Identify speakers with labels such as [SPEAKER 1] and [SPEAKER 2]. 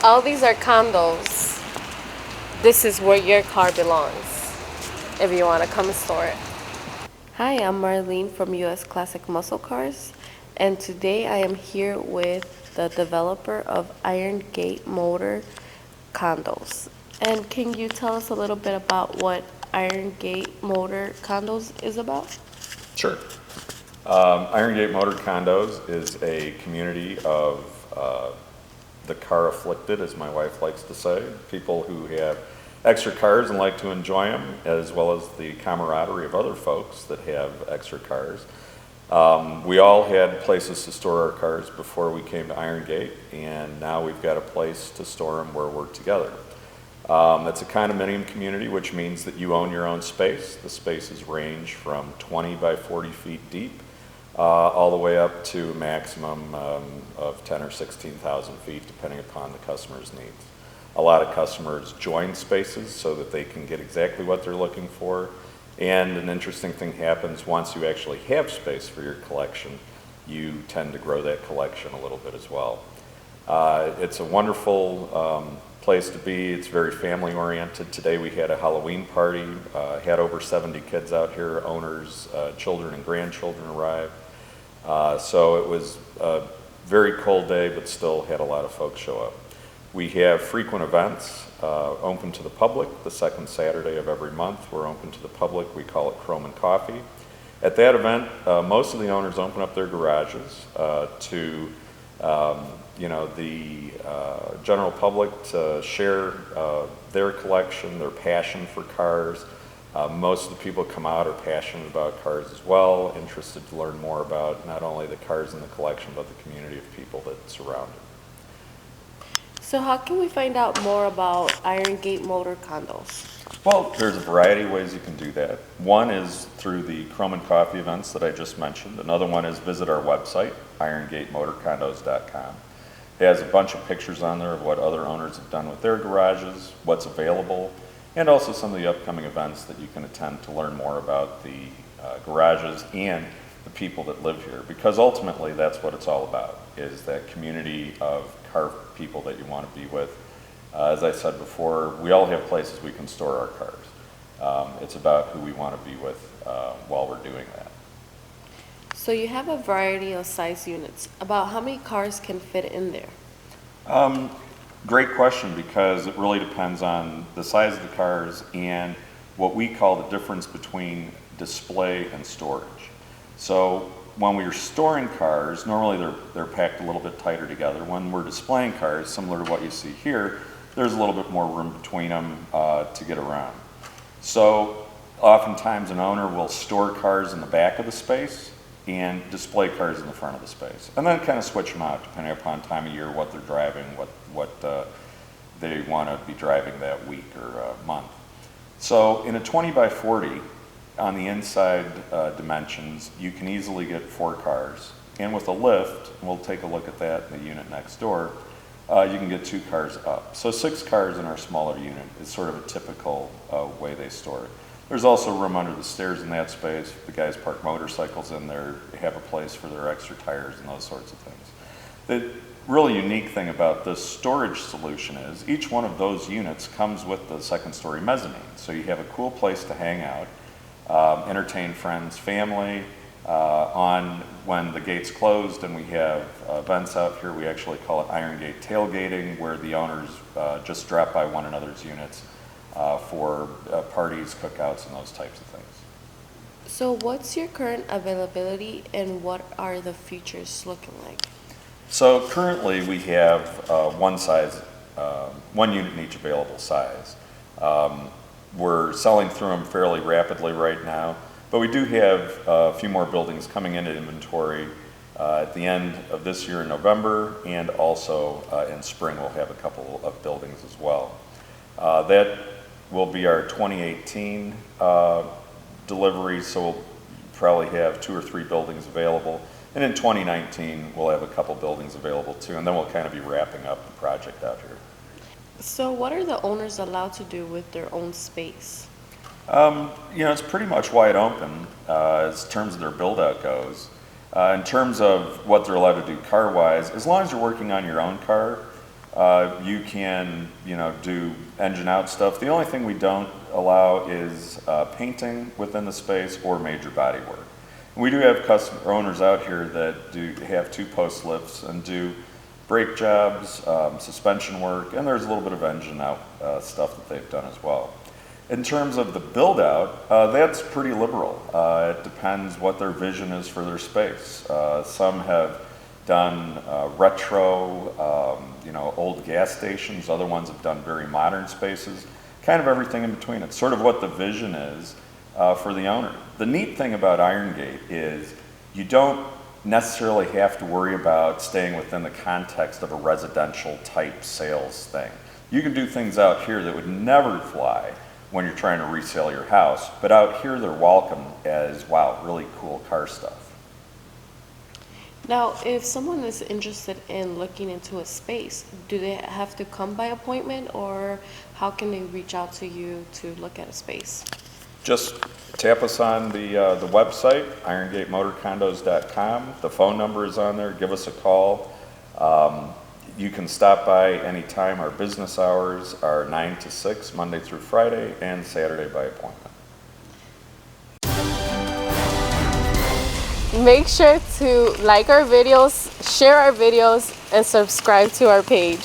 [SPEAKER 1] All these are condos. This is where your car belongs if you want to come and store it. Hi, I'm Marlene from USClassicMuscleCars, and today I am here with the developer of IronGate Motor Condos. And can you tell us a little bit about what IronGate Motor Condos is about?
[SPEAKER 2] Sure. IronGate Motor Condos is a community of the car afflicted, as my wife likes to say, people who have extra cars and like to enjoy them, as well as the camaraderie of other folks that have extra cars. We all had places to store our cars before we came to IronGate, and now we've got a place to store them where we're together. It's a condominium community, which means that you own your own space. The spaces range from 20 by 40 feet deep, all the way up to a maximum of 10 or 16,000 feet, depending upon the customer's needs. A lot of customers join spaces so that they can get exactly what they're looking for. And an interesting thing happens once you actually have space for your collection. You tend to grow that collection a little bit as well. It's a wonderful place to be. It's very family oriented. Today we had a Halloween party, had over 70 kids out here, owners, children and grandchildren arrived. So it was a very cold day, but still had a lot of folks show up. We have frequent events open to the public. The second Saturday of every month, we're open to the public. We call it Chrome and Coffee. At that event, most of the owners open up their garages to the general public to share their collection, their passion for cars. Most of the people who come out are passionate about cars as well, interested to learn more about not only the cars in the collection, but the community of people that surround it.
[SPEAKER 1] So how can we find out more about IronGate Motor Condos?
[SPEAKER 2] Well, there's a variety of ways you can do that. One is through the Chrome and Coffee events that I just mentioned. Another one is visit our website, IronGateMotorCondos.com. It has a bunch of pictures on there of what other owners have done with their garages, what's available, and also some of the upcoming events that you can attend to learn more about the garages and the people that live here. Because ultimately that's what it's all about, is that community of car people that you want to be with. As I said before, we all have places we can store our cars. It's about who we want to be with while we're doing that.
[SPEAKER 1] So you have a variety of size units. About how many cars can fit in there?
[SPEAKER 2] Great question, because it really depends on the size of the cars and what we call the difference between display and storage. So when we're storing cars, normally they're packed a little bit tighter together. When we're displaying cars, similar to what you see here, there's a little bit more room between them to get around. So oftentimes an owner will store cars in the back of the space and display cars in the front of the space, and then kind of switch them out depending upon time of year, what they're driving, what they want to be driving that week or month. So in a 20 by 40, on the inside dimensions, you can easily get 4 cars, and with a lift, we'll take a look at that in the unit next door, you can get 2 cars up. So 6 cars in our smaller unit is sort of a typical way they store it. There's also room under the stairs in that space. The guys park motorcycles in there, have a place for their extra tires and those sorts of things. The really unique thing about this storage solution is each one of those units comes with the second story mezzanine. So you have a cool place to hang out, entertain friends, family. When the gate's closed and we have events out here, we actually call it IronGate tailgating, where the owners just drop by one another's units for parties, cookouts, and those types of things.
[SPEAKER 1] So what's your current availability and what are the features looking like?
[SPEAKER 2] So currently we have one unit in each available size. We're selling through them fairly rapidly right now, but we do have a few more buildings coming into inventory at the end of this year in November, and also in spring we'll have a couple of buildings as well. That will be our 2018 delivery, so we'll probably have 2 or 3 buildings available. And in 2019, we'll have a couple buildings available too, and then we'll kind of be wrapping up the project out here.
[SPEAKER 1] So what are the owners allowed to do with their own space?
[SPEAKER 2] It's pretty much wide open as terms of their build-out goes. In terms of what they're allowed to do car-wise, as long as you're working on your own car, You can, do engine out stuff. The only thing we don't allow is painting within the space or major body work. We do have customer owners out here that do have 2 post lifts and do brake jobs, suspension work, and there's a little bit of engine out stuff that they've done as well. In terms of the build out, that's pretty liberal. It depends what their vision is for their space. Some have done retro, old gas stations. Other ones have done very modern spaces, kind of everything in between. It's sort of what the vision is for the owner. The neat thing about IronGate is you don't necessarily have to worry about staying within the context of a residential type sales thing. You can do things out here that would never fly when you're trying to resell your house, but out here they're welcome as, wow, really cool car stuff.
[SPEAKER 1] Now, if someone is interested in looking into a space, do they have to come by appointment, or how can they reach out to you to look at a space?
[SPEAKER 2] Just tap us on the website, IronGateMotorCondos.com. The phone number is on there. Give us a call. You can stop by anytime. Our business hours are 9 to 6, Monday through Friday, and Saturday by appointment.
[SPEAKER 1] Make sure to like our videos, share our videos, and subscribe to our page.